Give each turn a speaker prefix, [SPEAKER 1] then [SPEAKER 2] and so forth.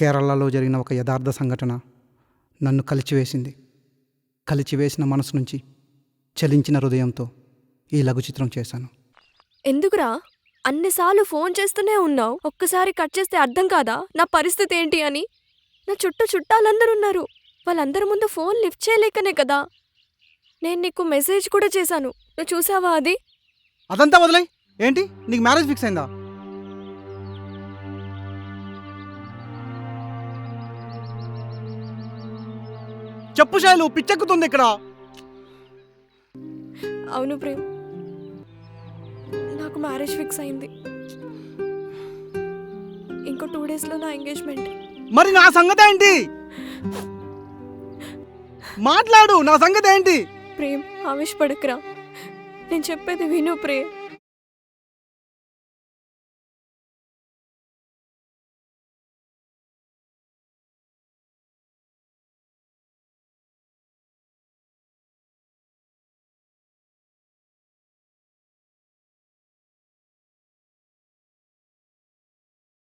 [SPEAKER 1] కేరళలో జరిగిన ఒక యథార్థ సంఘటన నన్ను కలిచివేసింది. కలిచివేసిన మనసు నుంచి చలించిన హృదయంతో ఈ లఘు చిత్రం చేశాను.
[SPEAKER 2] ఎందుకురా అన్నిసార్లు ఫోన్ చేస్తూనే ఉన్నావు? ఒక్కసారి కట్ చేస్తే అర్థం కాదా నా పరిస్థితి ఏంటి అని? నా చుట్టాలందరూ ఉన్నారు. వాళ్ళందరి ముందు ఫోన్ లిఫ్ట్ చేయలేకనే కదా. నేను నీకు మెసేజ్ కూడా చేశాను, నువ్వు చూసావా అది?
[SPEAKER 1] అదంతా వదిలే. ఏంటి నీకు మ్యారేజ్ ఫిక్స్ అయిందా? చెప్పు శైలు, పిచ్చెక్కుతుంది ఇక్కడ.
[SPEAKER 2] అవును ప్రేమ్, నాకు మ్యారేజ్ ఫిక్స్ అయింది. ఇంకో 2 డేస్లో నా ఎంగేజ్మెంట్.
[SPEAKER 1] మరి నా సంగతి ఏంటి? మాట్లాడు, నా సంగతి ఏంటి?
[SPEAKER 2] ప్రేమ్ ఆవేశపడకురా, నేను చెప్పేది విను ప్రేమ్.